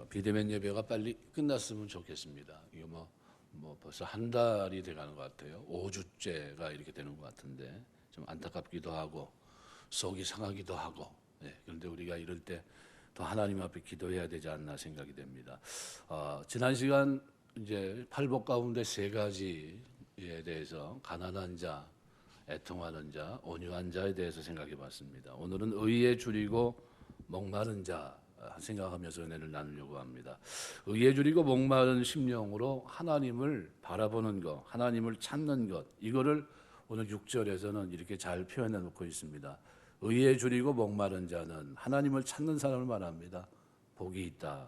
비대면 예배가 빨리 끝났으면 좋겠습니다. 이거 뭐 벌써 한 달이 돼가는 것 같아요. 5주째가 이렇게 되는 것 같은데 좀 안타깝기도 하고 속이 상하기도 하고. 그런데 우리가 이럴 때 더 하나님 앞에 기도해야 되지 않나 생각이 됩니다. 지난 시간 이제 팔복 가운데 세 가지에 대해서 가난한 자, 애통하는 자, 온유한 자에 대해서 생각해 봤습니다. 오늘은 의에 줄이고 목마른 자 생각하면서 은혜를 나누려고 합니다. 의에 줄이고 목마른 심령으로 하나님을 바라보는 것, 하나님을 찾는 것, 이거를 오늘 6절에서는 이렇게 잘 표현해 놓고 있습니다. 의에 줄이고 목마른 자는 하나님을 찾는 사람을 말합니다. 복이 있다.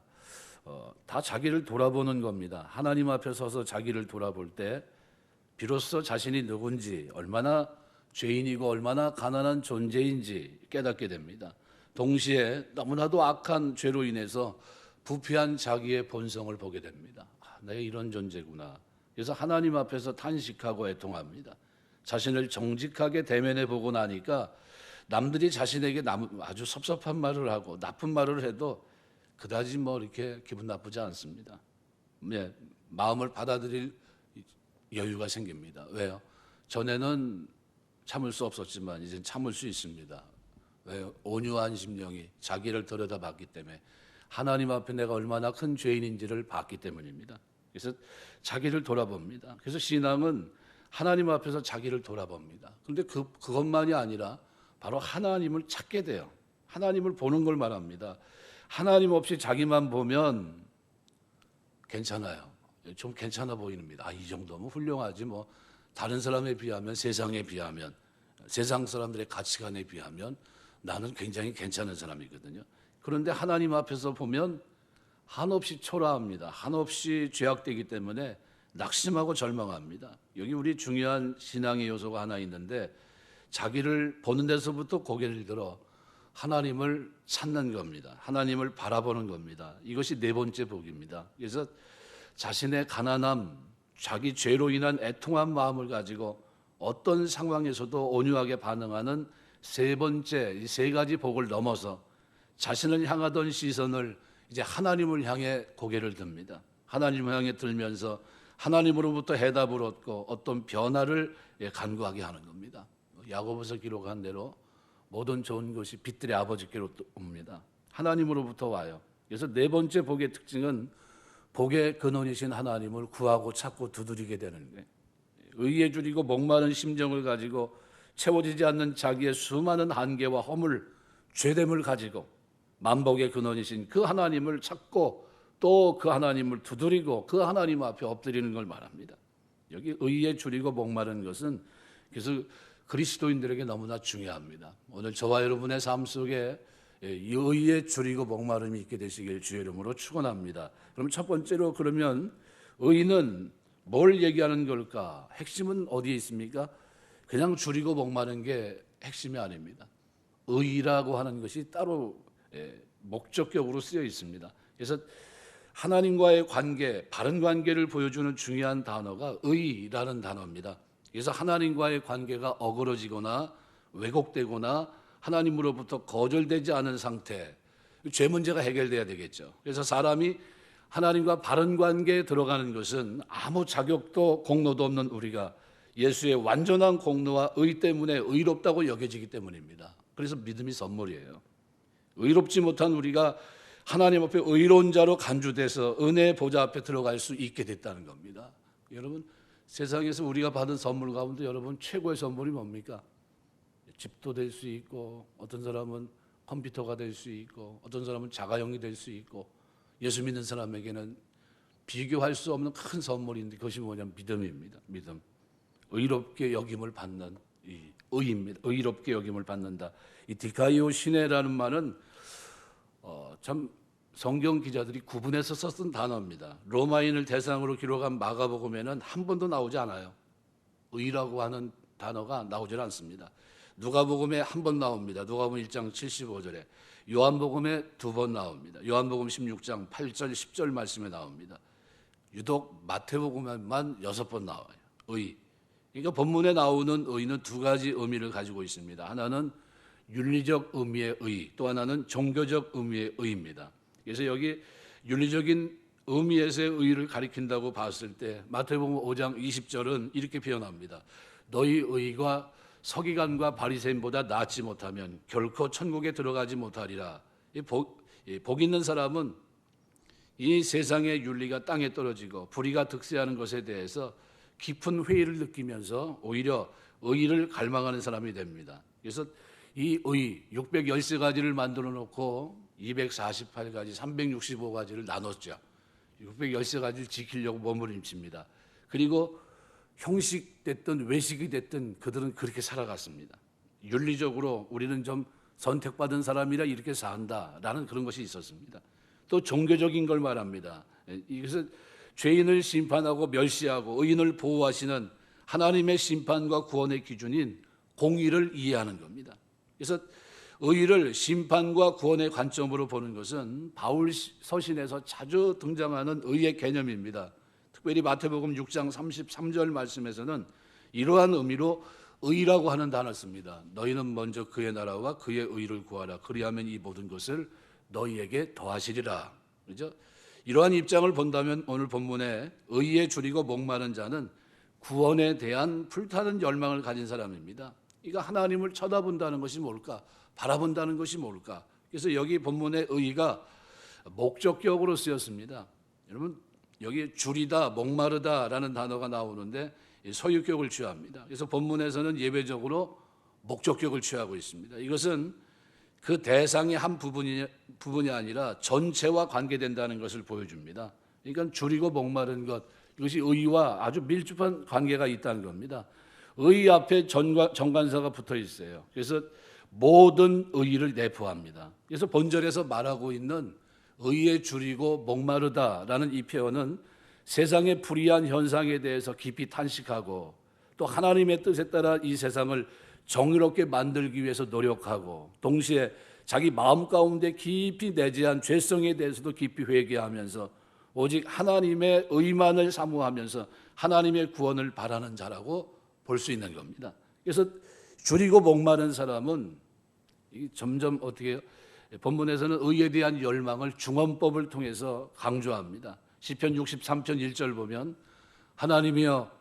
다 자기를 돌아보는 겁니다. 하나님 앞에 서서 자기를 돌아볼 때 비로소 자신이 누군지, 얼마나 죄인이고 얼마나 가난한 존재인지 깨닫게 됩니다. 동시에 너무나도 악한 죄로 인해서 부패한 자기의 본성을 보게 됩니다. 내가 이런 존재구나. 그래서 하나님 앞에서 탄식하고 애통합니다. 자신을 정직하게 대면해 보고 나니까 남들이 자신에게 아주 섭섭한 말을 하고 나쁜 말을 해도 그다지 이렇게 기분 나쁘지 않습니다. 마음을 받아들일 여유가 생깁니다. 왜요? 전에는 참을 수 없었지만 이젠 참을 수 있습니다. 왜요? 온유한 심령이 자기를 들여다봤기 때문에, 하나님 앞에 내가 얼마나 큰 죄인인지를 봤기 때문입니다. 그래서 자기를 돌아봅니다. 그래서 신앙은 하나님 앞에서 자기를 돌아봅니다. 그런데 그것만이 아니라 바로 하나님을 찾게 돼요. 하나님을 보는 걸 말합니다. 하나님 없이 자기만 보면 괜찮아요. 좀 괜찮아 보입니다. 이 정도면 훌륭하지 다른 사람에 비하면, 세상에 비하면, 세상 사람들의 가치관에 비하면 나는 굉장히 괜찮은 사람이거든요. 그런데 하나님 앞에서 보면 한없이 초라합니다. 한없이 죄악되기 때문에 낙심하고 절망합니다. 여기 우리 중요한 신앙의 요소가 하나 있는데, 자기를 보는 데서부터 고개를 들어 하나님을 찾는 겁니다. 하나님을 바라보는 겁니다. 이것이 네 번째 복입니다. 그래서 자신의 가난함, 자기 죄로 인한 애통한 마음을 가지고 어떤 상황에서도 온유하게 반응하는 세 번째, 이 세 가지 복을 넘어서 자신을 향하던 시선을 이제 하나님을 향해 고개를 듭니다. 하나님을 향해 들면서 하나님으로부터 해답을 얻고 어떤 변화를 간구하게 하는 겁니다. 야고보서 기록한 대로 모든 좋은 것이 빛들의 아버지께로 옵니다. 하나님으로부터 와요. 그래서 네 번째 복의 특징은 복의 근원이신 하나님을 구하고 찾고 두드리게 되는 거예요. 의에 줄이고 목마른 심정을 가지고 채워지지 않는 자기의 수많은 한계와 허물, 죄됨을 가지고 만복의 근원이신 그 하나님을 찾고 또 그 하나님을 두드리고 그 하나님 앞에 엎드리는 걸 말합니다. 여기 의에 줄이고 목마른 것은 그래서 그리스도인들에게 너무나 중요합니다. 오늘 저와 여러분의 삶 속에 이 의에 줄이고 목마름이 있게 되시길 주의 이름으로 축원합니다. 그럼 첫 번째로, 그러면 의는 뭘 얘기하는 걸까? 핵심은 어디에 있습니까? 그냥 줄이고 목마른 게 핵심이 아닙니다. 의라고 하는 것이 따로 목적격으로 쓰여 있습니다. 그래서 하나님과의 관계, 바른 관계를 보여주는 중요한 단어가 의라는 단어입니다. 그래서 하나님과의 관계가 어그러지거나 왜곡되거나 하나님으로부터 거절되지 않은 상태, 죄 문제가 해결돼야 되겠죠. 그래서 사람이 하나님과 바른 관계에 들어가는 것은 아무 자격도 공로도 없는 우리가 예수의 완전한 공로와 의 때문에 의롭다고 여겨지기 때문입니다. 그래서 믿음이 선물이에요. 의롭지 못한 우리가 하나님 앞에 의로운 자로 간주돼서 은혜의 보좌 앞에 들어갈 수 있게 됐다는 겁니다. 여러분, 세상에서 우리가 받은 선물 가운데 여러분 최고의 선물이 뭡니까? 집도 될 수 있고, 어떤 사람은 컴퓨터가 될 수 있고, 어떤 사람은 자가용이 될 수 있고, 예수 믿는 사람에게는 비교할 수 없는 큰 선물인데 그것이 뭐냐면 믿음입니다. 믿음. 의롭게 여김을 받는 이 의입니다. 의롭게 여김을 받는다. 이 디카이오 시네라는 말은 참 성경 기자들이 구분해서 썼던 단어입니다. 로마인을 대상으로 기록한 마가복음에는 한 번도 나오지 않아요. 의라고 하는 단어가 나오질 않습니다. 누가복음에 한 번 나옵니다. 누가복음 1장 75절에. 요한복음에 두 번 나옵니다. 요한복음 16장 8절 10절 말씀에 나옵니다. 유독 마태복음에만 6번 나와요. 의. 그러니까 본문에 나오는 의는 두 가지 의미를 가지고 있습니다. 하나는 윤리적 의미의 의, 또 하나는 종교적 의미의 의입니다. 그래서 여기 윤리적인 의미에서의 의의를 가리킨다고 봤을 때 마태복음 5장 20절은 이렇게 표현합니다. 너희 의의가 서기관과 바리새인보다 낫지 못하면 결코 천국에 들어가지 못하리라. 복 있는 사람은 이 세상의 윤리가 땅에 떨어지고 불의가 득세하는 것에 대해서 깊은 회의를 느끼면서 오히려 의의를 갈망하는 사람이 됩니다. 그래서 이 의의 613가지를 만들어 놓고 248가지, 365가지를 나눴죠. 613가지를 지키려고 몸부림칩니다. 그리고 형식됐든 외식이 됐든 그들은 그렇게 살아갔습니다. 윤리적으로 우리는 좀 선택받은 사람이라 이렇게 산다라는 그런 것이 있었습니다. 또 종교적인 걸 말합니다. 이것은 죄인을 심판하고 멸시하고 의인을 보호하시는 하나님의 심판과 구원의 기준인 공의를 이해하는 겁니다. 그래서 의의를 심판과 구원의 관점으로 보는 것은 바울 서신에서 자주 등장하는 의의 개념입니다. 특별히 마태복음 6장 33절 말씀에서는 이러한 의미로 의라고 하는 단어를 씁니다. 너희는 먼저 그의 나라와 그의 의를 구하라. 그리하면 이 모든 것을 너희에게 더하시리라. 그렇죠? 이러한 입장을 본다면 오늘 본문에 의에 줄이고 목마른 자는 구원에 대한 불타는 열망을 가진 사람입니다. 이거 하나님을 쳐다본다는 것이 뭘까? 바라본다는 것이 뭘까? 그래서 여기 본문의 의의가 목적격으로 쓰였습니다. 여러분 여기 줄이다, 목마르다라는 단어가 나오는데 소유격을 취합니다. 그래서 본문에서는 예배적으로 목적격을 취하고 있습니다. 이것은 그 대상의 한 부분이 아니라 전체와 관계된다는 것을 보여줍니다. 그러니까 줄이고 목마른 것, 이것이 의와 아주 밀접한 관계가 있다는 겁니다. 의 앞에 정관사가 붙어 있어요. 그래서 모든 의의를 내포합니다. 그래서 본절에서 말하고 있는 의에 줄이고 목마르다라는 이 표현은 세상의 불의한 현상에 대해서 깊이 탄식하고 또 하나님의 뜻에 따라 이 세상을 정의롭게 만들기 위해서 노력하고 동시에 자기 마음 가운데 깊이 내재한 죄성에 대해서도 깊이 회개하면서 오직 하나님의 의만을 사모하면서 하나님의 구원을 바라는 자라고 볼 수 있는 겁니다. 그래서 줄이고 목마른 사람은 점점 어떻게 해요? 본문에서는 의에 대한 열망을 중언법을 통해서 강조합니다. 시편 63편 1절 보면 하나님이여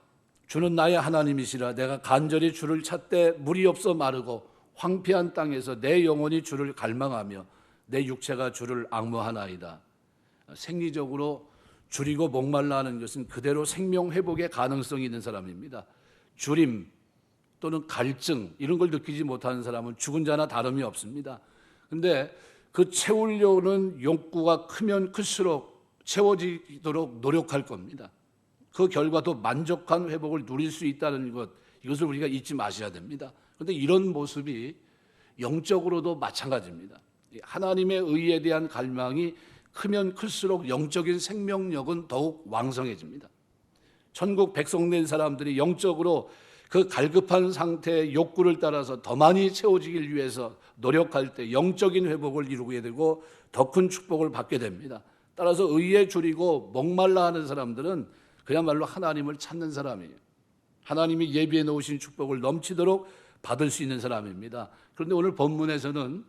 주는 나의 하나님이시라 내가 간절히 주를 찾되 물이 없어 마르고 황폐한 땅에서 내 영혼이 주를 갈망하며 내 육체가 주를 앙모하나이다. 생리적으로 줄이고 목말라 하는 것은 그대로 생명 회복의 가능성이 있는 사람입니다. 줄임 또는 갈증 이런 걸 느끼지 못하는 사람은 죽은 자나 다름이 없습니다. 그런데 그 채우려는 욕구가 크면 클수록 채워지도록 노력할 겁니다. 그 결과도 만족한 회복을 누릴 수 있다는 것, 이것을 우리가 잊지 마셔야 됩니다. 그런데 이런 모습이 영적으로도 마찬가지입니다. 하나님의 의에 대한 갈망이 크면 클수록 영적인 생명력은 더욱 왕성해집니다. 천국 백성된 사람들이 영적으로 그 갈급한 상태의 욕구를 따라서 더 많이 채워지길 위해서 노력할 때 영적인 회복을 이루게 되고 더 큰 축복을 받게 됩니다. 따라서 의에 줄이고 목말라 하는 사람들은 그야말로 하나님을 찾는 사람이에요. 하나님이 예비해 놓으신 축복을 넘치도록 받을 수 있는 사람입니다. 그런데 오늘 본문에서는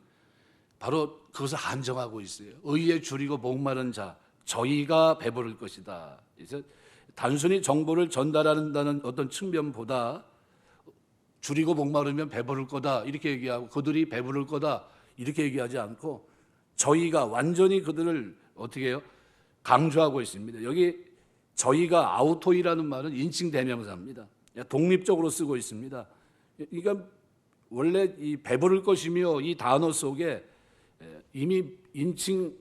바로 그것을 한정하고 있어요. 의에 줄이고 목마른 자, 저희가 배부를 것이다. 그래서 단순히 정보를 전달한다는 어떤 측면보다 줄이고 목마르면 배부를 거다 이렇게 얘기하고 그들이 배부를 거다 이렇게 얘기하지 않고 저희가 완전히 그들을 어떻게 해요? 강조하고 있습니다. 여기 저희가 아우토이라는 말은 인칭 대명사입니다. 독립적으로 쓰고 있습니다. 그러니까 원래 이 배부를 것이며 이 단어 속에 이미 인칭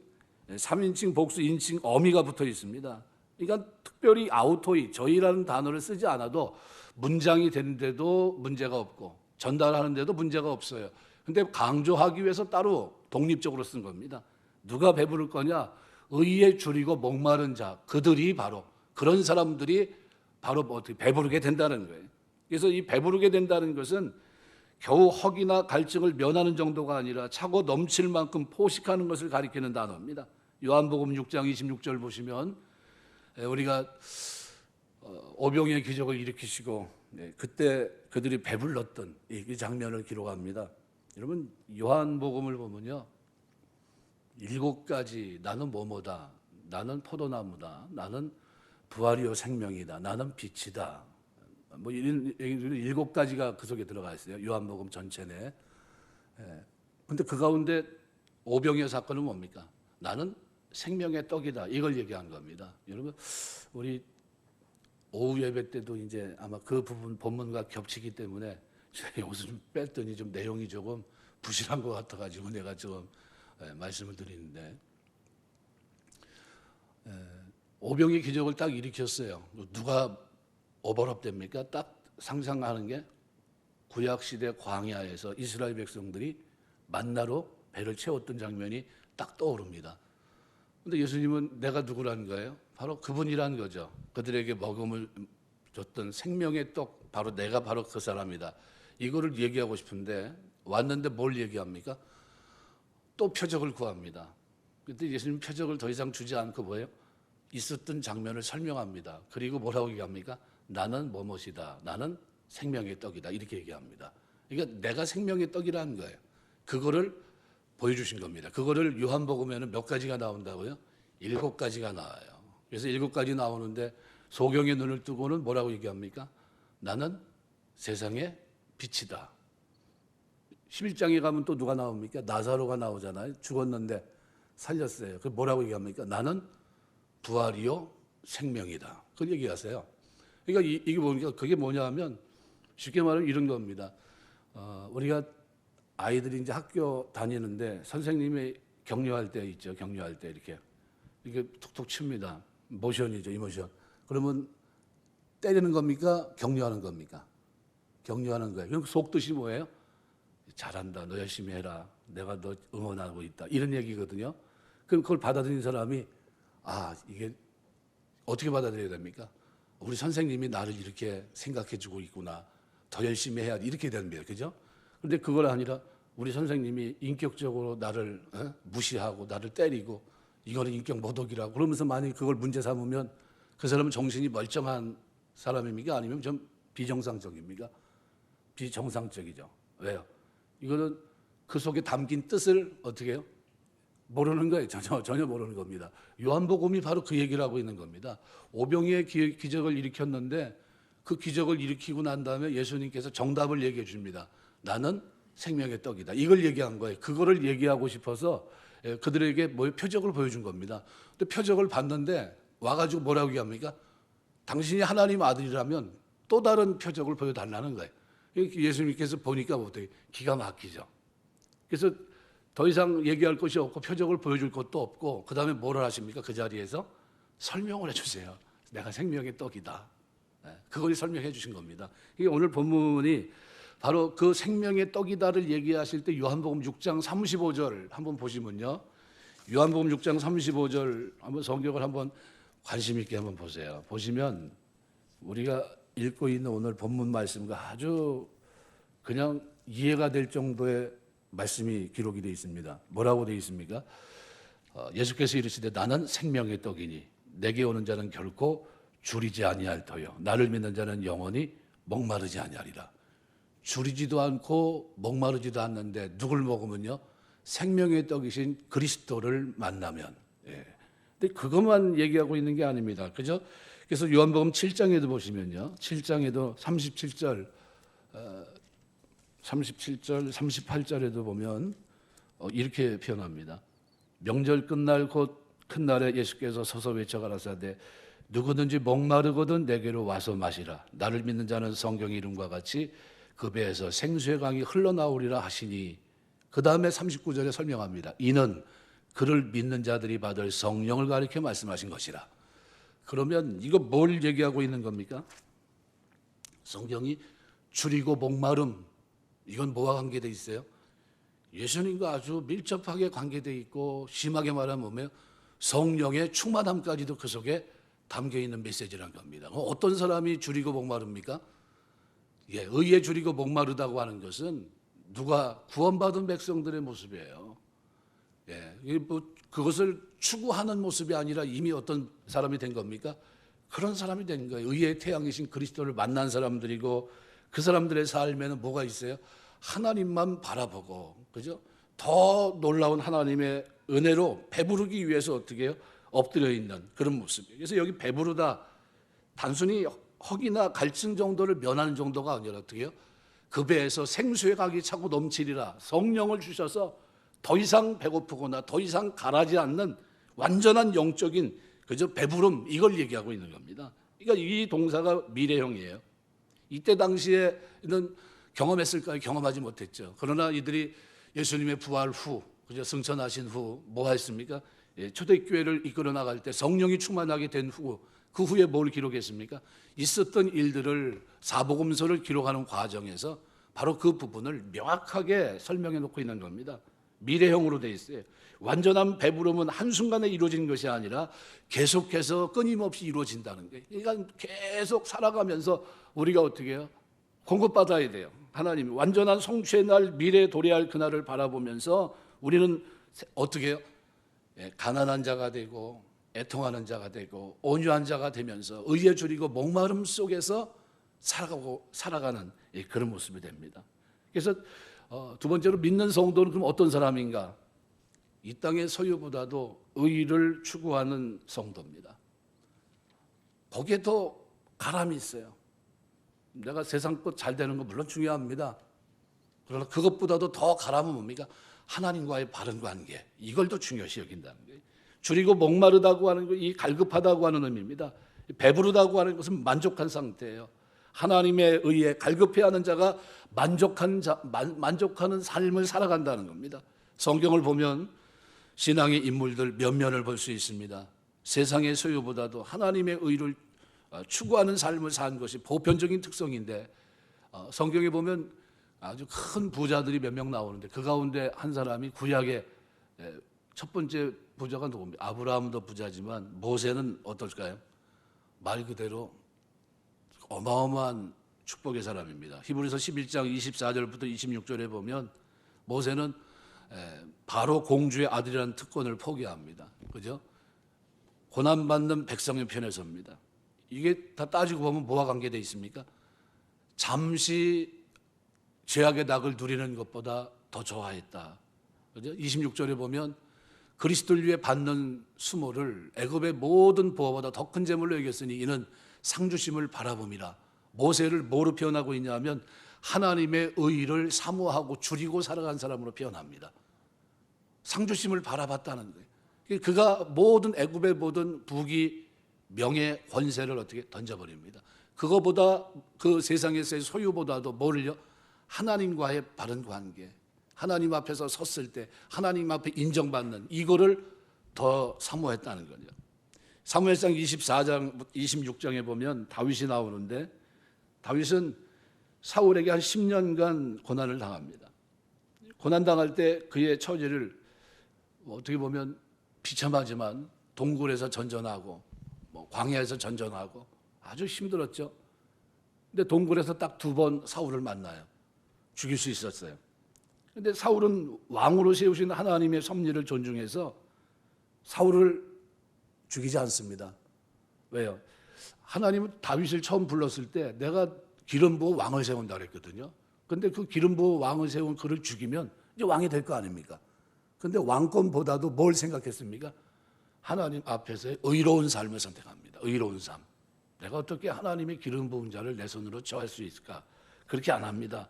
3인칭 복수 인칭 어미가 붙어 있습니다. 그러니까 특별히 아우토이 저희라는 단어를 쓰지 않아도 문장이 되는데도 문제가 없고 전달하는데도 문제가 없어요. 근데 강조하기 위해서 따로 독립적으로 쓴 겁니다. 누가 배부를 거냐? 의에 줄이고 목마른 자, 그들이 바로 그런 사람들이 바로 어떻게 배부르게 된다는 거예요. 그래서 이 배부르게 된다는 것은 겨우 허기나 갈증을 면하는 정도가 아니라 차고 넘칠 만큼 포식하는 것을 가리키는 단어입니다. 요한복음 6장 26절 보시면 우리가 오병이의 기적을 일으키시고 그때 그들이 배불렀던 이 장면을 기록합니다. 여러분 요한복음을 보면요 7가지 나는 뭐뭐다 나는 포도나무다. 나는 부활이요 생명이다. 나는 빛이다. 뭐 이런 얘기들이 7가지가 그 속에 들어가 있어요. 요한복음 전체 내에. 근데 그 가운데 오병이어 사건은 뭡니까? 나는 생명의 떡이다. 이걸 얘기한 겁니다. 여러분, 우리 오후 예배 때도 이제 아마 그 부분 본문과 겹치기 때문에 제가 여기서 좀 뺐더니 좀 내용이 조금 부실한 것 같아가지고 내가 좀 말씀을 드리는데, 오병이 기적을 딱 일으켰어요. 누가 오버랩됩니까? 딱 상상하는 게 구약시대 광야에서 이스라엘 백성들이 만나로 배를 채웠던 장면이 딱 떠오릅니다. 근데 예수님은 내가 누구라는 거예요? 바로 그분이라는 거죠. 그들에게 먹음을 줬던 생명의 떡, 바로 내가 바로 그 사람이다. 이거를 얘기하고 싶은데 왔는데 뭘 얘기합니까? 또 표적을 구합니다. 그때 예수님 표적을 더 이상 주지 않고 뭐예요? 있었던 장면을 설명합니다. 그리고 뭐라고 얘기합니까? 나는 뭐뭇이다. 나는 생명의 떡이다. 이렇게 얘기합니다. 그러니까 내가 생명의 떡이라는 거예요. 그거를 보여주신 겁니다. 그거를 요한복음에는 몇 가지가 나온다고요? 7가지가 나와요. 그래서 7가지 나오는데 소경의 눈을 뜨고는 뭐라고 얘기합니까? 나는 세상의 빛이다. 11장에 가면 또 누가 나옵니까? 나사로가 나오잖아요. 죽었는데 살렸어요. 그 뭐라고 얘기합니까? 나는 부활이요 생명이다. 그걸 얘기하세요. 그러니까 이게 뭡니까? 그게 뭐냐 하면 쉽게 말하면 이런 겁니다. 우리가 아이들이 이제 학교 다니는데 선생님이 격려할 때 있죠. 격려할 때 이렇게 툭툭 칩니다. 모션이죠, 이모션. 그러면 때리는 겁니까? 격려하는 겁니까? 격려하는 거예요. 그럼 속뜻이 뭐예요? 잘한다. 너 열심히 해라. 내가 너 응원하고 있다. 이런 얘기거든요. 그럼 그걸 받아들인 사람이 이게 어떻게 받아들여야 됩니까? 우리 선생님이 나를 이렇게 생각해 주고 있구나. 더 열심히 해야 돼. 이렇게 됩니다. 그죠? 근데 그걸 아니라 우리 선생님이 인격적으로 나를 무시하고 나를 때리고 이거는 인격 모독이라고 그러면서 만약에 그걸 문제 삼으면 그 사람은 정신이 멀쩡한 사람입니까? 아니면 좀 비정상적입니까? 비정상적이죠. 왜요? 이거는 그 속에 담긴 뜻을 어떻게 해요? 모르는 거예요. 전혀 모르는 겁니다. 요한복음이 바로 그 얘기를 하고 있는 겁니다. 오병이의 기적을 일으켰는데 그 기적을 일으키고 난 다음에 예수님께서 정답을 얘기해 줍니다. 나는 생명의 떡이다. 이걸 얘기한 거예요. 그거를 얘기하고 싶어서 그들에게 표적을 보여준 겁니다. 근데 표적을 봤는데 와가지고 뭐라고 얘기합니까? 당신이 하나님 아들이라면 또 다른 표적을 보여달라는 거예요. 예수님께서 보니까 어떻게 기가 막히죠. 그래서 더 이상 얘기할 것이 없고 표적을 보여줄 것도 없고 그 다음에 뭐를 하십니까? 그 자리에서 설명을 해주세요. 내가 생명의 떡이다. 그걸 설명해 주신 겁니다. 이게 오늘 본문이 바로 그 생명의 떡이다를 얘기하실 때 요한복음 6장 35절 한번 보시면요. 요한복음 6장 35절 한번 성경을 한번 관심 있게 한번 보세요. 보시면 우리가 읽고 있는 오늘 본문 말씀과 아주 그냥 이해가 될 정도의 말씀이 기록이 되어 있습니다. 뭐라고 되어 있습니까? 예수께서 이르시되 나는 생명의 떡이니 내게 오는 자는 결코 줄이지 아니할 터요 나를 믿는 자는 영원히 목마르지 아니하리라. 줄이지도 않고 목마르지도 않는데 누굴 먹으면요? 생명의 떡이신 그리스도를 만나면. 근데 그것만 얘기하고 있는 게 아닙니다. 그죠? 그래서 요한복음 7장에도 보시면요. 7장에도 37절, 38절에도 보면 이렇게 표현합니다. 명절 끝날 곧 큰 날에 예수께서 서서 외쳐 가라사대 누구든지 목마르거든 내게로 와서 마시라. 나를 믿는 자는 성경 이름과 같이 그 배에서 생수의 강이 흘러나오리라 하시니 그 다음에 39절에 설명합니다. 이는 그를 믿는 자들이 받을 성령을 가리켜 말씀하신 것이라. 그러면 이거 뭘 얘기하고 있는 겁니까? 성경이 줄이고 목마름 이건 뭐와 관계되어 있어요? 예수님과 아주 밀접하게 관계되어 있고 심하게 말하면 뭐예요? 성령의 충만함까지도 그 속에 담겨 있는 메시지란 겁니다. 어떤 사람이 줄이고 목마릅니까? 의에 줄이고 목마르다고 하는 것은 누가 구원받은 백성들의 모습이에요. 그것을 추구하는 모습이 아니라 이미 어떤 사람이 된 겁니까? 그런 사람이 된 거예요. 의의 태양이신 그리스도를 만난 사람들이고 그 사람들의 삶에는 뭐가 있어요? 하나님만 바라보고, 그죠? 더 놀라운 하나님의 은혜로 배부르기 위해서 어떻게 해요? 엎드려 있는 그런 모습이에요. 그래서 여기 배부르다 단순히 허기나 갈증 정도를 면하는 정도가 아니라 어떻게 해요? 그 배에서 생수의 각이 차고 넘치리라. 성령을 주셔서 더 이상 배고프거나 더 이상 가라지 않는 완전한 영적인 그저 배부름, 이걸 얘기하고 있는 겁니다. 그러니까 이 동사가 미래형이에요. 이때 당시에는 경험했을까요? 경험하지 못했죠. 그러나 이들이 예수님의 부활 후, 그저 승천하신 후 뭐 했습니까? 초대교회를 이끌어 나갈 때 성령이 충만하게 된 후, 그 후에 뭘 기록했습니까? 있었던 일들을 사복음서를 기록하는 과정에서 바로 그 부분을 명확하게 설명해 놓고 있는 겁니다. 미래형으로 돼 있어요. 완전한 배부름은 한순간에 이루어진 것이 아니라 계속해서 끊임없이 이루어진다는 거예요. 그러니까 계속 살아가면서 우리가 어떻게 해요? 공급받아야 돼요. 하나님이 완전한 성취의 날, 미래에 도래할 그날을 바라보면서 우리는 어떻게 해요? 가난한 자가 되고 애통하는 자가 되고 온유한 자가 되면서 의에 줄이고 목마름 속에서 살아가는 그런 모습이 됩니다. 그래서 두 번째로 믿는 성도는 그럼 어떤 사람인가? 이 땅의 소유보다도 의를 추구하는 성도입니다. 거기에 더 가람이 있어요. 내가 세상 것 잘 되는 거 물론 중요합니다. 그러나 그것보다도 더 가람은 뭡니까? 하나님과의 바른 관계, 이걸 더 중요시 여긴다는 거예요. 줄이고 목마르다고 하는 거, 이 갈급하다고 하는 의미입니다. 배부르다고 하는 것은 만족한 상태예요. 하나님의 의에 갈급해하는 자가 만족하는 삶을 살아간다는 겁니다. 성경을 보면 신앙의 인물들 몇 면을 볼 수 있습니다. 세상의 소유보다도 하나님의 의를 추구하는 삶을 사는 것이 보편적인 특성인데, 성경에 보면 아주 큰 부자들이 몇 명 나오는데 그 가운데 한 사람이 구약의 첫 번째 부자가 누굽니까? 아브라함도 부자지만 모세는 어떨까요? 말 그대로 어마어마한 축복의 사람입니다. 히브리서 11장 24절부터 26절에 보면 모세는 바로 공주의 아들이라는 특권을 포기합니다. 그죠? 고난받는 백성의 편에 섭니다. 이게 다 따지고 보면 뭐와 관계되어 있습니까? 잠시 죄악의 낙을 누리는 것보다 더 좋아했다. 그죠? 26절에 보면 그리스도를 위해 받는 수모를 애굽의 모든 보화보다 더 큰 재물로 여겼으니 이는 상주심을 바라봄이라. 모세를 뭐로 표현하고 있냐면 하나님의 의를 사모하고 줄이고 살아간 사람으로 표현합니다. 상주심을 바라봤다는 거예요. 그가 모든 애굽의 모든 부귀, 명예, 권세를 어떻게 던져버립니다. 그거보다 그 세상에서의 소유보다도 뭐를요? 하나님과의 바른 관계, 하나님 앞에서 섰을 때 하나님 앞에 인정받는 이거를 더 사모했다는 거죠. 사무엘상 24장 26장에 보면 다윗이 나오는데 다윗은 사울에게 한 10년간 고난을 당합니다. 고난당할 때 그의 처지를 어떻게 보면 비참하지만 동굴에서 전전하고 광야에서 전전하고 아주 힘들었죠. 근데 동굴에서 딱 2번 사울을 만나요. 죽일 수 있었어요. 근데 사울은 왕으로 세우신 하나님의 섭리를 존중해서 사울을 죽이지 않습니다. 왜요? 하나님은 다윗을 처음 불렀을 때 내가 기름 부어 왕을 세운다 그랬거든요. 근데 그 기름 부어 왕을 세운 그를 죽이면 이제 왕이 될 거 아닙니까? 근데 왕권보다도 뭘 생각했습니까? 하나님 앞에서의 의로운 삶을 선택합니다. 의로운 삶. 내가 어떻게 하나님의 기름 부은 자를 내 손으로 처할 수 있을까? 그렇게 안 합니다.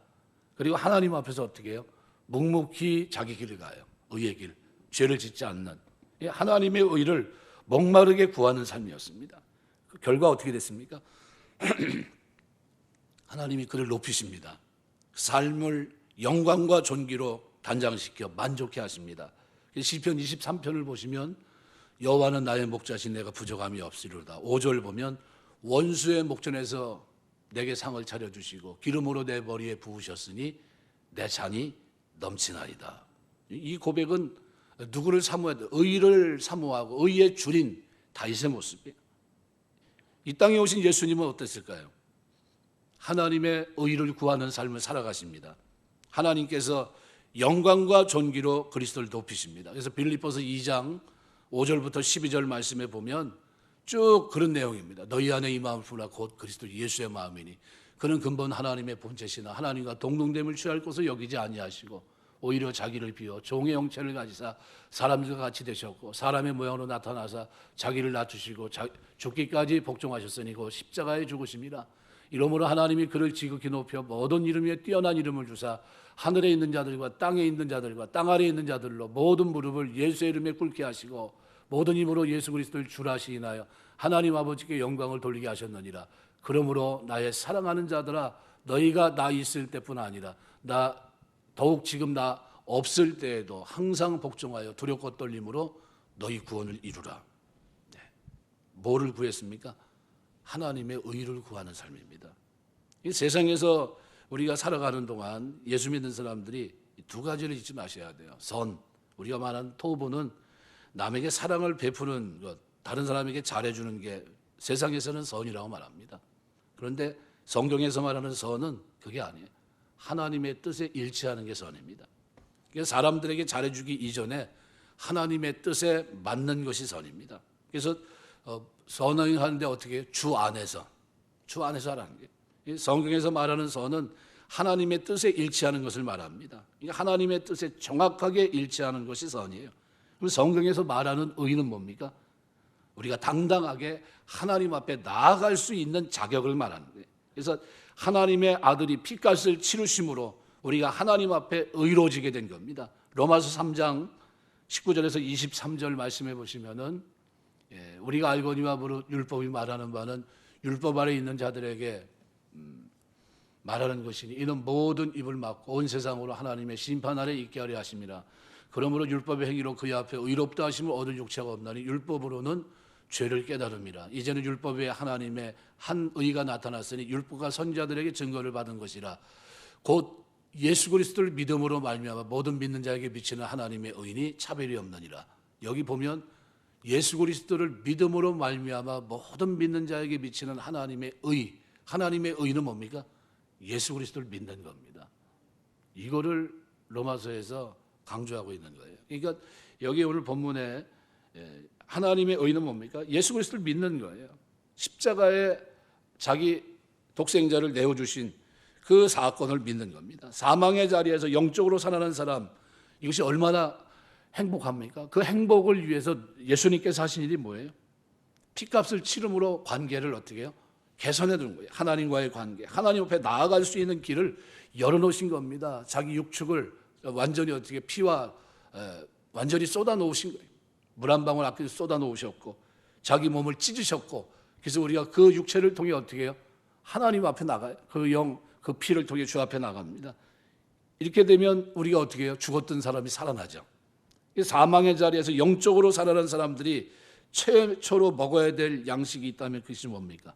그리고 하나님 앞에서 어떻게 해요? 묵묵히 자기 길을 가요. 의의 길. 죄를 짓지 않는. 하나님의 의를 목마르게 구하는 삶이었습니다. 그 결과 어떻게 됐습니까? 하나님이 그를 높이십니다. 삶을 영광과 존귀로 단장시켜 만족해 하십니다. 시편 23편을 보시면 여호와는 나의 목자신 내가 부족함이 없으리로다. 5절 보면 원수의 목전에서 내게 상을 차려주시고 기름으로 내 머리에 부으셨으니 내 잔이 넘치나이다. 이 고백은 누구를 사모해야 돼? 의를 사모하고 의의 주린 다윗의 모습이에요. 이 땅에 오신 예수님은 어땠을까요? 하나님의 의를 구하는 삶을 살아가십니다. 하나님께서 영광과 존귀로 그리스도를 높이십니다. 그래서 빌립보서 2장 5절부터 12절 말씀에 보면 쭉 그런 내용입니다. 너희 안에 이 마음을 품으라 곧 그리스도 예수의 마음이니 그는 근본 하나님의 본체시나 하나님과 동등됨을 취할 것을 여기지 아니하시고 오히려 자기를 비워 종의 형체를 가지사 사람들과 같이 되셨고 사람의 모양으로 나타나사 자기를 낮추시고 죽기까지 복종하셨으니 그 십자가에 죽으심이라. 이러므로 하나님이 그를 지극히 높여 모든 이름 위에 뛰어난 이름을 주사 하늘에 있는 자들과 땅에 있는 자들과 땅 아래에 있는 자들로 모든 무릎을 예수의 이름에 꿇게 하시고 모든 힘으로 예수 그리스도를 주라 시인하여 하나님 아버지께 영광을 돌리게 하셨느니라. 그러므로 나의 사랑하는 자들아 너희가 나 있을 때뿐 아니라 나 더욱 지금 나 없을 때에도 항상 복종하여 두렵고 떨림으로 너희 구원을 이루라. 네. 뭐를 구했습니까? 하나님의 의를 구하는 삶입니다. 이 세상에서 우리가 살아가는 동안 예수 믿는 사람들이 두 가지를 잊지 마셔야 돼요. 선, 우리가 말하는 토부는 남에게 사랑을 베푸는 것, 다른 사람에게 잘해주는 게 세상에서는 선이라고 말합니다. 그런데 성경에서 말하는 선은 그게 아니에요. 하나님의 뜻에 일치하는 게 선입니다. 그래서 사람들에게 잘해주기 이전에 하나님의 뜻에 맞는 것이 선입니다. 그래서 선을 하는데 어떻게 해요? 주 안에서 하라는 게. 성경에서 말하는 선은 하나님의 뜻에 일치하는 것을 말합니다. 그러니까 하나님의 뜻에 정확하게 일치하는 것이 선이에요. 그럼 성경에서 말하는 의는 뭡니까? 우리가 당당하게 하나님 앞에 나아갈 수 있는 자격을 말하는 거예요. 그래서 하나님의 아들이 피값을 치르심으로 우리가 하나님 앞에 의로워지게 된 겁니다. 로마서 3장 19절에서 23절 말씀해 보시면은 우리가 알거니와 율법이 말하는 바는 율법 아래 있는 자들에게 말하는 것이니 이는 모든 입을 막고 온 세상으로 하나님의 심판 아래 있게 하려 하심이라. 그러므로 율법의 행위로 그의 앞에 의롭다 하심을 얻을 육체가 없나니 율법으로는 죄를 깨달음이라. 이제는 율법 외에 하나님의 한 의가 나타났으니 율법과 선지자들에게 증거를 받은 것이라. 곧 예수 그리스도를 믿음으로 말미암아 모든 믿는 자에게 미치는 하나님의 의인이 차별이 없느니라. 여기 보면 예수 그리스도를 믿음으로 말미암아 모든 믿는 자에게 미치는 하나님의 의, 하나님의 의는 뭡니까? 예수 그리스도를 믿는 겁니다. 이거를 로마서에서 강조하고 있는 거예요. 그러니까 여기 오늘 본문에 하나님의 의는 뭡니까? 예수 그리스도를 믿는 거예요. 십자가에 자기 독생자를 내어주신 그 사건을 믿는 겁니다. 사망의 자리에서 영적으로 살아난 사람, 이것이 얼마나 행복합니까? 그 행복을 위해서 예수님께서 하신 일이 뭐예요? 피값을 치름으로 관계를 어떻게 해요? 개선해 두는 거예요. 하나님과의 관계, 하나님 앞에 나아갈 수 있는 길을 열어놓으신 겁니다. 자기 육축을 완전히 어떻게 피와 완전히 쏟아 놓으신 거예요. 물 한 방울 아끼지 쏟아 놓으셨고 자기 몸을 찢으셨고, 그래서 우리가 그 육체를 통해 어떻게 해요? 하나님 앞에 나가요. 그 영, 그 피를 통해 주 앞에 나갑니다. 이렇게 되면 우리가 어떻게 해요? 죽었던 사람이 살아나죠. 사망의 자리에서 영적으로 살아난 사람들이 최초로 먹어야 될 양식이 있다면 그것이 뭡니까?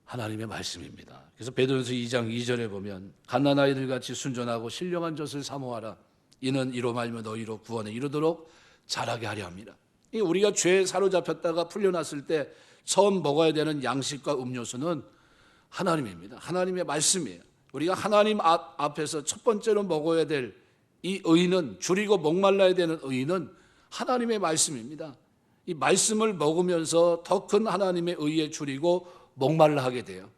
하나님의 말씀입니다. 그래서 베드로전서 2장 2절에 보면 갓난아이들 같이 순전하고 신령한 젖을 사모하라. 이는 이로 말며 너희로 구원에 이르도록 자라게 하려 합니다. 우리가 죄에 사로잡혔다가 풀려났을 때 처음 먹어야 되는 양식과 음료수는 하나님입니다. 하나님의 말씀이에요. 우리가 하나님 앞에서 첫 번째로 먹어야 될 이 의는, 줄이고 목말라야 되는 의는 하나님의 말씀입니다. 이 말씀을 먹으면서 더 큰 하나님의 의에 줄이고 목말라 하게 돼요.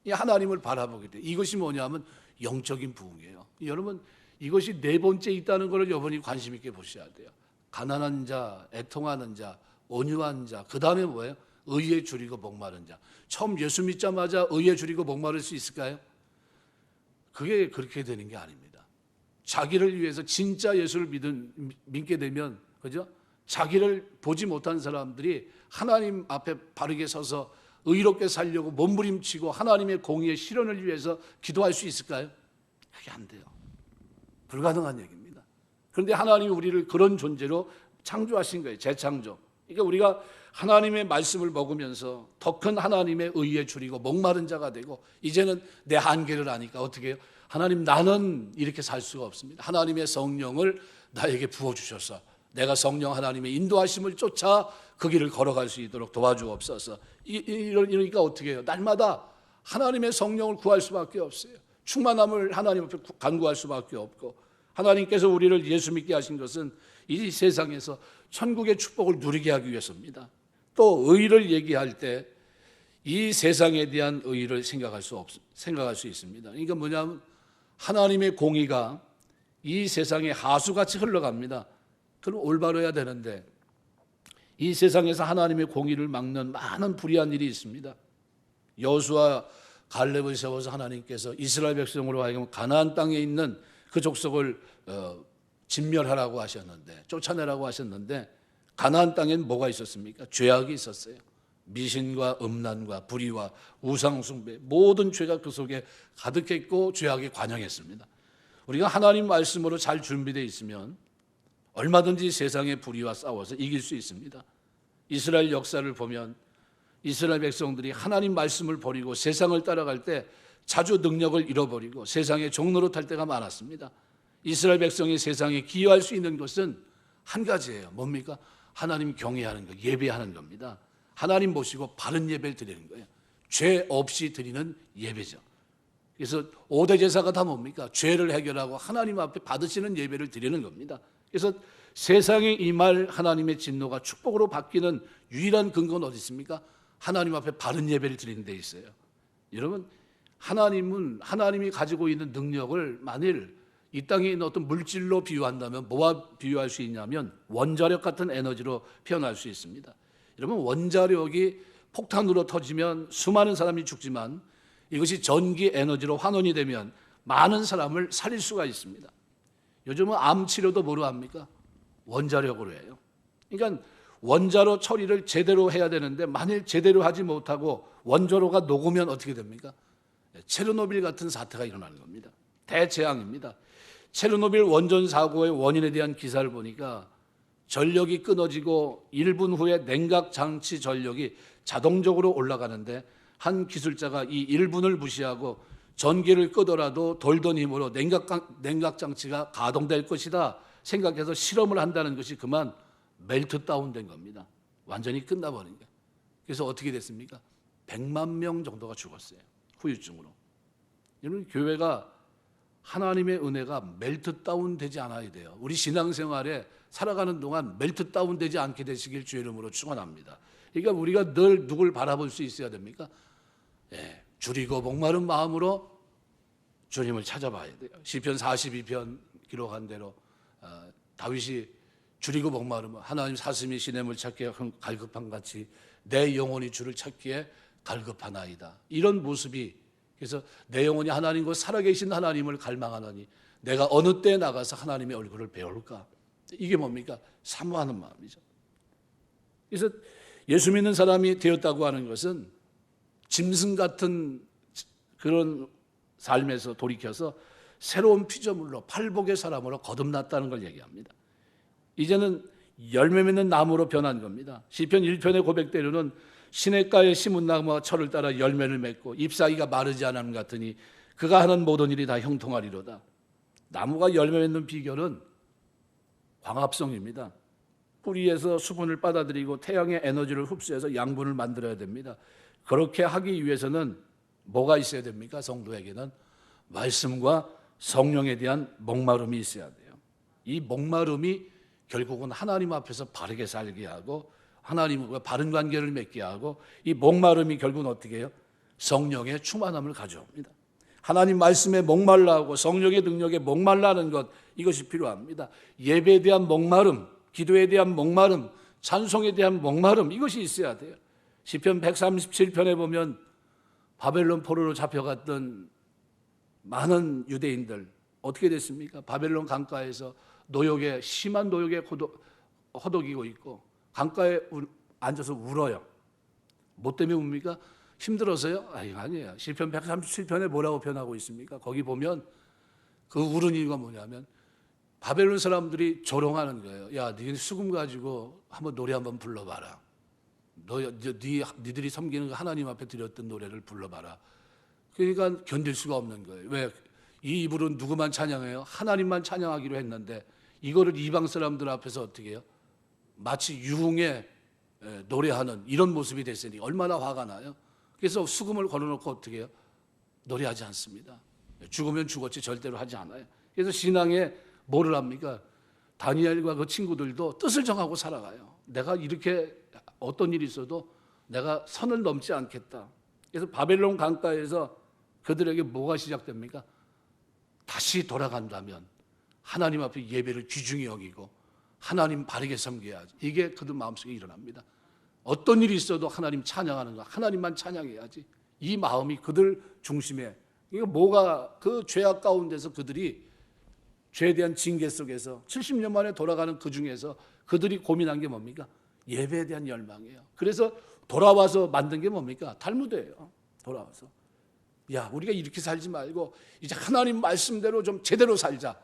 이 하나님을 바라보게 돼요. 이것이 뭐냐면 영적인 부흥이에요. 여러분, 이것이 네 번째 있다는 것을 여러분이 관심 있게 보셔야 돼요. 가난한 자, 애통하는 자, 온유한 자, 그 다음에 뭐예요? 의에 줄이고 목마른 자. 처음 예수 믿자마자 의에 줄이고 목마를 수 있을까요? 그게 그렇게 되는 게 아닙니다. 자기를 위해서 진짜 예수를 믿게 되면, 그죠? 자기를 보지 못한 사람들이 하나님 앞에 바르게 서서 의롭게 살려고 몸부림치고 하나님의 공의의 실현을 위해서 기도할 수 있을까요? 그게 안 돼요. 불가능한 얘기입니다. 그런데 하나님이 우리를 그런 존재로 창조하신 거예요. 재창조. 그러니까 우리가 하나님의 말씀을 먹으면서 더 큰 하나님의 의에 줄이고 목마른 자가 되고, 이제는 내 한계를 아니까 어떻게 해요? 하나님, 나는 이렇게 살 수가 없습니다. 하나님의 성령을 나에게 부어주셔서 내가 성령 하나님의 인도하심을 쫓아 그 길을 걸어갈 수 있도록 도와주옵소서. 이러니까 어떻게 해요? 날마다 하나님의 성령을 구할 수밖에 없어요. 충만함을 하나님 앞에 간구할 수밖에 없고, 하나님께서 우리를 예수 믿게 하신 것은 이 세상에서 천국의 축복을 누리게 하기 위해서입니다. 또 의를 얘기할 때 이 세상에 대한 의를 생각할 수 있습니다. 그러니까 뭐냐면 하나님의 공의가 이 세상에 하수같이 흘러갑니다. 그럼 올바로야 되는데 이 세상에서 하나님의 공의를 막는 많은 불의한 일이 있습니다. 여호수아 갈렙을 세워서 하나님께서 이스라엘 백성으로 하여금 가나안 땅에 있는 그 족속을 진멸하라고 하셨는데, 쫓아내라고 하셨는데, 가나안 땅엔 뭐가 있었습니까? 죄악이 있었어요. 미신과 음란과 불의와 우상숭배, 모든 죄가 그 속에 가득했고 죄악이 관영했습니다. 우리가 하나님 말씀으로 잘 준비되어 있으면 얼마든지 세상의 불의와 싸워서 이길 수 있습니다. 이스라엘 역사를 보면 이스라엘 백성들이 하나님 말씀을 버리고 세상을 따라갈 때 자주 능력을 잃어버리고 세상의 종로로 탈 때가 많았습니다. 이스라엘 백성이 세상에 기여할 수 있는 것은 한 가지예요. 뭡니까? 하나님 경외하는 것, 예배하는 겁니다. 하나님 모시고 바른 예배를 드리는 거예요. 죄 없이 드리는 예배죠. 그래서 5대 제사가 다 뭡니까? 죄를 해결하고 하나님 앞에 받으시는 예배를 드리는 겁니다. 그래서 세상에 임할 하나님의 진노가 축복으로 바뀌는 유일한 근거는 어디 있습니까? 하나님 앞에 바른 예배를 드리는 데 있어요. 여러분, 하나님은 하나님이 가지고 있는 능력을 만일 이 땅에 있는 어떤 물질로 비유한다면 뭐와 비유할 수 있냐면 원자력 같은 에너지로 표현할 수 있습니다. 여러분, 원자력이 폭탄으로 터지면 수많은 사람이 죽지만 이것이 전기 에너지로 환원이 되면 많은 사람을 살릴 수가 있습니다. 요즘은 암 치료도 뭐로 합니까? 원자력으로 해요. 그러니까 원자로 처리를 제대로 해야 되는데 만일 제대로 하지 못하고 원자로가 녹으면 어떻게 됩니까? 체르노빌 같은 사태가 일어나는 겁니다. 대재앙입니다. 체르노빌 원전 사고의 원인에 대한 기사를 보니까 전력이 끊어지고 1분 후에 냉각 장치 전력이 자동적으로 올라가는데 한 기술자가 이 1분을 무시하고 전기를 끄더라도 돌던 힘으로 냉각 장치가 가동될 것이다 생각해서 실험을 한다는 것이 그만 멜트 다운된 겁니다. 완전히 끝나버린 거예요. 그래서 어떻게 됐습니까? 100만 명 정도가 죽었어요. 후유증으로. 여러분, 교회가 하나님의 은혜가 멜트 다운 되지 않아야 돼요. 우리 신앙생활에 살아가는 동안 멜트 다운 되지 않게 되시길 주의 이름으로 축원합니다. 그러니까 우리가 늘 누굴 바라볼 수 있어야 됩니까? 줄이고 목마른 마음으로 주님을 찾아봐야 돼요. 시편 42편 기록한 대로 다윗이 줄이고 목마르면 하나님 사슴이 시냇물 찾기에 갈급한 같이 내 영혼이 주를 찾기에 갈급하나이다. 이런 모습이, 그래서 내 영혼이 하나님과 살아계신 하나님을 갈망하노니 내가 어느 때에 나가서 하나님의 얼굴을 배울까? 이게 뭡니까? 사모하는 마음이죠. 그래서 예수 믿는 사람이 되었다고 하는 것은 짐승 같은 그런 삶에서 돌이켜서 새로운 피조물로 팔복의 사람으로 거듭났다는 걸 얘기합니다. 이제는 열매 맺는 나무로 변한 겁니다. 시편 1편의 고백대로는 시냇가에 심은 나무와 철을 따라 열매를 맺고 잎사귀가 마르지 않음 같으니 그가 하는 모든 일이 다 형통하리로다. 나무가 열매 맺는 비결은 광합성입니다. 뿌리에서 수분을 빨아들이고 태양의 에너지를 흡수해서 양분을 만들어야 됩니다. 그렇게 하기 위해서는 뭐가 있어야 됩니까? 성도에게는 말씀과 성령에 대한 목마름이 있어야 돼요. 이 목마름이 결국은 하나님 앞에서 바르게 살게 하고 하나님과 바른 관계를 맺게 하고 이 목마름이 결국은 어떻게 해요? 성령의 충만함을 가져옵니다. 하나님 말씀에 목말라 하고 성령의 능력에 목말라 하는 것, 이것이 필요합니다. 예배에 대한 목마름, 기도에 대한 목마름, 찬송에 대한 목마름, 이것이 있어야 돼요. 시편 137편에 보면 바벨론 포로로 잡혀갔던 많은 유대인들 어떻게 됐습니까? 바벨론 강가에서 심한 노역에 허덕이고 있고 강가에 앉아서 울어요. 뭐 때문에 웁니까? 힘들어서요? 아니에요. 시편 137편에 뭐라고 표현하고 있습니까? 거기 보면 그 우는 이유가 뭐냐면 바벨론 사람들이 조롱하는 거예요. 야, 네 수금 가지고 한번 노래 한번 불러봐라. 니들이 섬기는 하나님 앞에 드렸던 노래를 불러봐라. 그러니까 견딜 수가 없는 거예요. 왜? 이 입으로 누구만 찬양해요? 하나님만 찬양하기로 했는데 이거를 이방 사람들 앞에서 어떻게 해요? 마치 유흥에 노래하는 이런 모습이 됐으니 얼마나 화가 나요? 그래서 수금을 걸어놓고 어떻게 해요? 노래하지 않습니다. 죽으면 죽었지 절대로 하지 않아요. 그래서 신앙에 뭐를 합니까? 다니엘과 그 친구들도 뜻을 정하고 살아가요. 내가 이렇게 어떤 일이 있어도 내가 선을 넘지 않겠다. 그래서 바벨론 강가에서 그들에게 뭐가 시작됩니까? 다시 돌아간다면 하나님 앞에 예배를 귀중히 여기고 하나님 바르게 섬겨야지. 이게 그들 마음속에 일어납니다. 어떤 일이 있어도 하나님 찬양하는 거, 하나님만 찬양해야지. 이 마음이 그들 중심에, 이거 뭐가 그 죄악 가운데서 그들이 죄에 대한 징계 속에서 70년 만에 돌아가는 그 중에서 그들이 고민한 게 뭡니까? 예배에 대한 열망이에요. 그래서 돌아와서 만든 게 뭡니까? 달무드예요. 돌아와서 야, 우리가 이렇게 살지 말고 이제 하나님 말씀대로 좀 제대로 살자.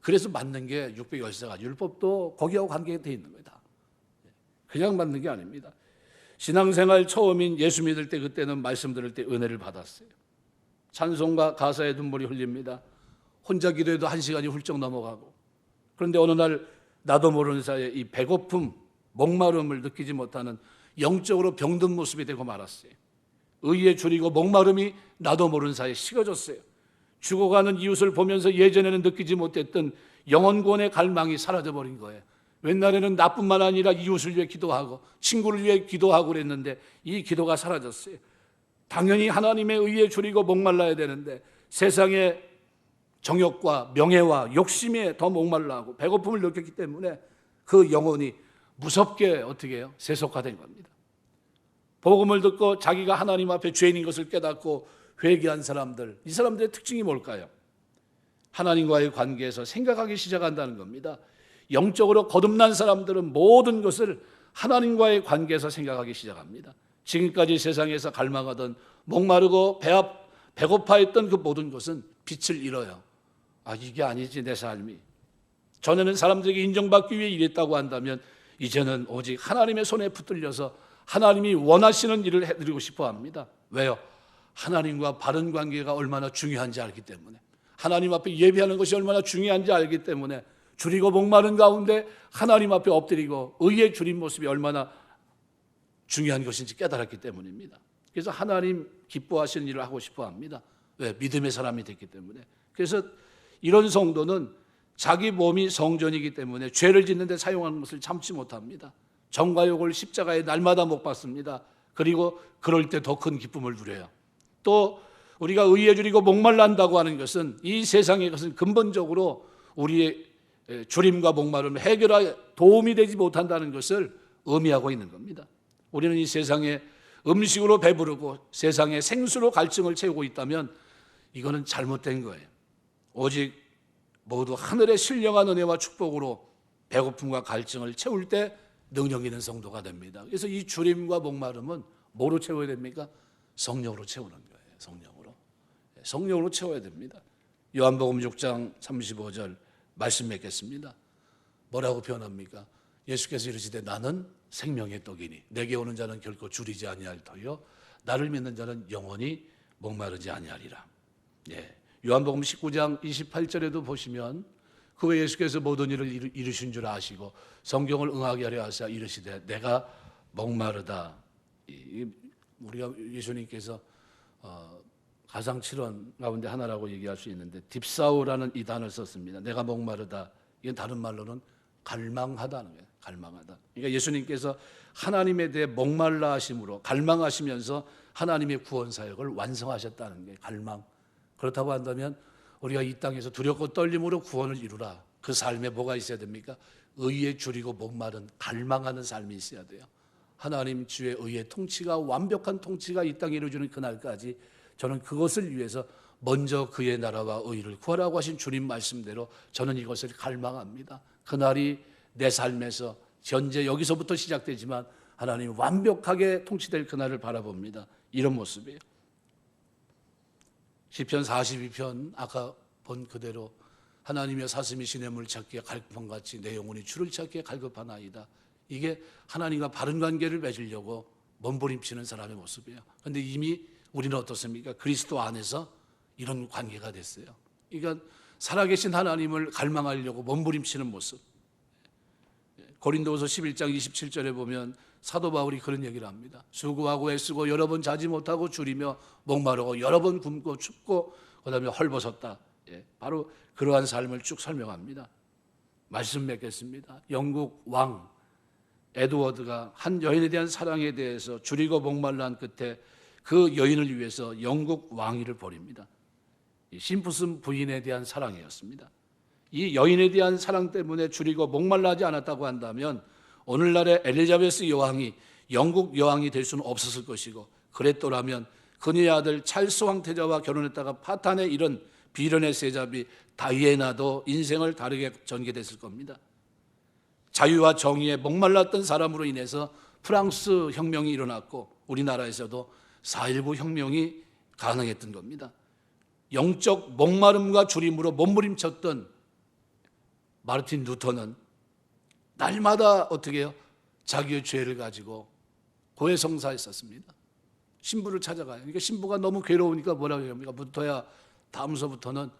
그래서 만든 게 613가지 율법도 거기하고 관계가 돼 있는 거다. 그냥 만든 게 아닙니다. 신앙생활 처음인 예수 믿을 때, 그때는 말씀 들을 때 은혜를 받았어요. 찬송과 가사에 눈물이 흘립니다. 혼자 기도해도 1시간이 훌쩍 넘어가고, 그런데 어느 날 나도 모르는 사이에 이 배고픔, 목마름을 느끼지 못하는 영적으로 병든 모습이 되고 말았어요. 의에 줄이고 목마름이 나도 모르는 사이에 식어졌어요. 죽어가는 이웃을 보면서 예전에는 느끼지 못했던 영혼구원의 갈망이 사라져버린 거예요. 옛날에는 나뿐만 아니라 이웃을 위해 기도하고 친구를 위해 기도하고 그랬는데 이 기도가 사라졌어요. 당연히 하나님의 의에 줄이고 목말라야 되는데 세상의 정욕과 명예와 욕심에 더 목말라하고 배고픔을 느꼈기 때문에 그 영혼이 무섭게 어떻게 해요? 세속화된 겁니다. 복음을 듣고 자기가 하나님 앞에 죄인인 것을 깨닫고 회개한 사람들, 이 사람들의 특징이 뭘까요? 하나님과의 관계에서 생각하기 시작한다는 겁니다. 영적으로 거듭난 사람들은 모든 것을 하나님과의 관계에서 생각하기 시작합니다. 지금까지 세상에서 갈망하던 목마르고 배고파했던 그 모든 것은 빛을 잃어요. 아, 이게 아니지 내 삶이. 전에는 사람들에게 인정받기 위해 일했다고 한다면 이제는 오직 하나님의 손에 붙들려서 하나님이 원하시는 일을 해드리고 싶어 합니다. 왜요? 하나님과 바른 관계가 얼마나 중요한지 알기 때문에, 하나님 앞에 예배하는 것이 얼마나 중요한지 알기 때문에 줄이고 목마른 가운데 하나님 앞에 엎드리고 의에 줄인 모습이 얼마나 중요한 것인지 깨달았기 때문입니다. 그래서 하나님 기뻐하시는 일을 하고 싶어 합니다. 왜? 믿음의 사람이 됐기 때문에. 그래서 이런 성도는 자기 몸이 성전이기 때문에 죄를 짓는 데 사용하는 것을 참지 못합니다. 정과 욕을 십자가에 날마다 못 받습니다. 그리고 그럴 때 더 큰 기쁨을 누려요. 또 우리가 의에 줄이고 목말란다고 하는 것은 이 세상의 것은 근본적으로 우리의 줄임과 목마름을 해결할 도움이 되지 못한다는 것을 의미하고 있는 겁니다. 우리는 이 세상에 음식으로 배부르고 세상에 생수로 갈증을 채우고 있다면 이거는 잘못된 거예요. 오직 모두 하늘의 신령한 은혜와 축복으로 배고픔과 갈증을 채울 때 능력 있는 성도가 됩니다. 그래서 이 줄임과 목마름은 뭐로 채워야 됩니까? 성령으로 채우는 거예요. 성령으로 채워야 됩니다. 요한복음 6장 35절 말씀 맺겠습니다. 뭐라고 표현합니까? 예수께서 이르시되 나는 생명의 떡이니 내게 오는 자는 결코 줄이지 아니할 터요 나를 믿는 자는 영원히 목마르지 아니하리라. 예. 요한복음 19장 28절에도 보시면 그 외 예수께서 모든 일을 이루신 줄 아시고 성경을 응하게 하려 하사 이르시되 내가 목마르다. 우리가 예수님께서 가상 7원 가운데 하나라고 얘기할 수 있는데 딥사우라는 이 단어를 썼습니다. 내가 목마르다. 이건 다른 말로는 갈망하다는 거예요. 갈망하다. 그러니까 예수님께서 하나님에 대해 목말라 하심으로 갈망하시면서 하나님의 구원 사역을 완성하셨다는 게 갈망. 그렇다고 한다면 우리가 이 땅에서 두렵고 떨림으로 구원을 이루라. 그 삶에 뭐가 있어야 됩니까? 의에 줄이고 목마른 갈망하는 삶이 있어야 돼요. 하나님 주의 의의 통치가 완벽한 통치가 이 땅에 이루어지는 그날까지 저는 그것을 위해서 먼저 그의 나라와 의를 구하라고 하신 주님 말씀대로 저는 이것을 갈망합니다. 그날이 내 삶에서 현재 여기서부터 시작되지만 하나님 완벽하게 통치될 그날을 바라봅니다. 이런 모습이에요. 시편 42편 아까 본 그대로 하나님의 사슴이 시냇물 찾기에 갈급함같이 내 영혼이 주를 찾기에 갈급하나이다. 이게 하나님과 바른 관계를 맺으려고 몸부림치는 사람의 모습이에요. 그런데 이미 우리는 어떻습니까? 그리스도 안에서 이런 관계가 됐어요. 그러니까 살아계신 하나님을 갈망하려고 몸부림치는 모습. 고린도후서 11장 27절에 보면 사도 바울이 그런 얘기를 합니다. 수고하고 애쓰고 여러 번 자지 못하고 줄이며 목마르고 여러 번 굶고 춥고 그다음에 헐벗었다. 바로 그러한 삶을 쭉 설명합니다. 말씀 맺겠습니다. 영국 왕 에드워드가 한 여인에 대한 사랑에 대해서 줄이고 목말라한 끝에 그 여인을 위해서 영국 왕위를 버립니다. 심프슨 부인에 대한 사랑이었습니다. 이 여인에 대한 사랑 때문에 줄이고 목말라하지 않았다고 한다면 오늘날의 엘리자베스 여왕이 영국 여왕이 될 수는 없었을 것이고, 그랬더라면 그녀의 아들 찰스 황태자와 결혼했다가 파탄에 이른 비련의 세자비 다이애나도 인생을 다르게 전개됐을 겁니다. 자유와 정의에 목말랐던 사람으로 인해서 프랑스 혁명이 일어났고 우리나라에서도 4.19 혁명이 가능했던 겁니다. 영적 목마름과 주림으로 몸부림쳤던 마르틴 루터는 날마다 어떻게 해요? 자기의 죄를 가지고 고해성사했었습니다. 신부를 찾아가요. 그러니까 신부가 너무 괴로우니까 뭐라고 합니까? 부터야 다음서부터는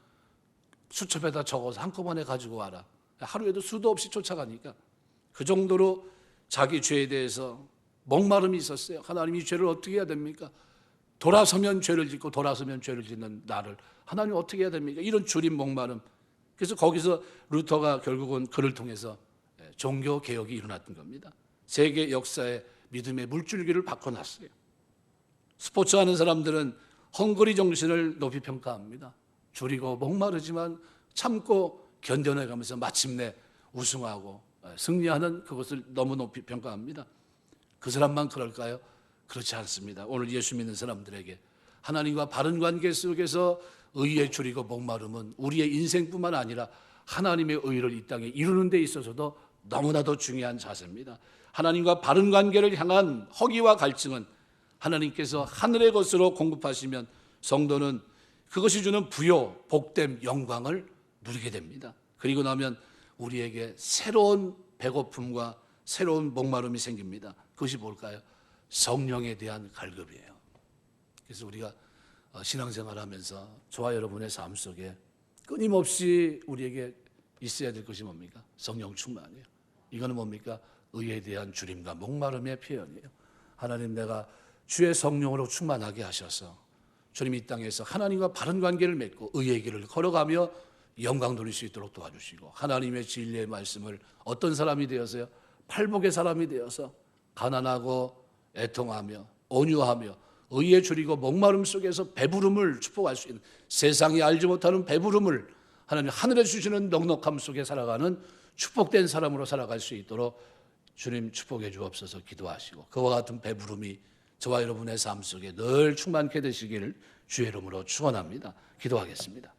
수첩에다 적어서 한꺼번에 가지고 와라. 하루에도 수도 없이 쫓아가니까 그 정도로 자기 죄에 대해서 목마름이 있었어요. 하나님 이 죄를 어떻게 해야 됩니까? 돌아서면 죄를 짓고 돌아서면 죄를 짓는 나를 하나님 어떻게 해야 됩니까? 이런 주림 목마름. 그래서 거기서 루터가 결국은 그를 통해서 종교 개혁이 일어났던 겁니다. 세계 역사의 믿음의 물줄기를 바꿔놨어요. 스포츠 하는 사람들은 헝그리 정신을 높이 평가합니다. 줄이고 목마르지만 참고 견뎌내가면서 마침내 우승하고 승리하는 그것을 너무 높이 평가합니다. 그 사람만 그럴까요? 그렇지 않습니다. 오늘 예수 믿는 사람들에게 하나님과 바른 관계 속에서 의에 줄이고 목마름은 우리의 인생뿐만 아니라 하나님의 의를 이 땅에 이루는 데 있어서도 너무나도 중요한 자세입니다. 하나님과 바른 관계를 향한 허기와 갈증은 하나님께서 하늘의 것으로 공급하시면 성도는 그것이 주는 부요, 복됨, 영광을 누리게 됩니다. 그리고 나면 우리에게 새로운 배고픔과 새로운 목마름이 생깁니다. 그것이 뭘까요? 성령에 대한 갈급이에요. 그래서 우리가 신앙생활하면서 저와 여러분의 삶 속에 끊임없이 우리에게 있어야 될 것이 뭡니까? 성령 충만이에요. 이거는 뭡니까? 의에 대한 줄임과 목마름의 표현이에요. 하나님, 내가 주의 성령으로 충만하게 하셔서 주님 이 땅에서 하나님과 바른 관계를 맺고 의의 길을 걸어가며 영광 돌릴 수 있도록 도와주시고, 하나님의 진리의 말씀을 어떤 사람이 되어서요? 팔복의 사람이 되어서 가난하고 애통하며 온유하며 의에 줄이고 목마름 속에서 배부름을 축복할 수 있는, 세상이 알지 못하는 배부름을 하나님 하늘에 주시는 넉넉함 속에 살아가는 축복된 사람으로 살아갈 수 있도록 주님 축복해 주옵소서 기도하시고, 그와 같은 배부름이 저와 여러분의 삶 속에 늘 충만케 되시기를 주의 이름으로 축원합니다. 기도하겠습니다.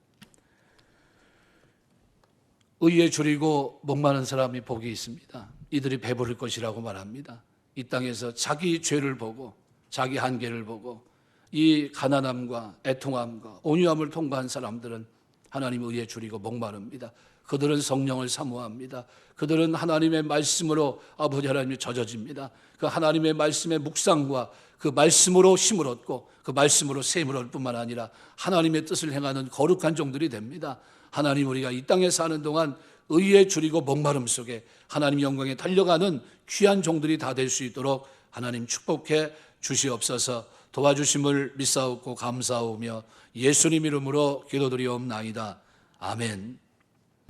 의에 줄이고 목마른 사람이 복이 있습니다. 이들이 배부를 것이라고 말합니다. 이 땅에서 자기 죄를 보고 자기 한계를 보고 이 가난함과 애통함과 온유함을 통과한 사람들은 하나님 의에 줄이고 목마릅니다. 그들은 성령을 사모합니다. 그들은 하나님의 말씀으로 아버지 하나님이 젖어집니다. 그 하나님의 말씀의 묵상과 그 말씀으로 힘을 얻고 그 말씀으로 셈을 얻을 뿐만 아니라 하나님의 뜻을 행하는 거룩한 종들이 됩니다. 하나님, 우리가 이 땅에 사는 동안 의에 줄이고 목마름 속에 하나님 영광에 달려가는 귀한 종들이 다 될 수 있도록 하나님 축복해 주시옵소서. 도와주심을 믿사옵고 감사하오며 예수님 이름으로 기도드리옵나이다. 아멘.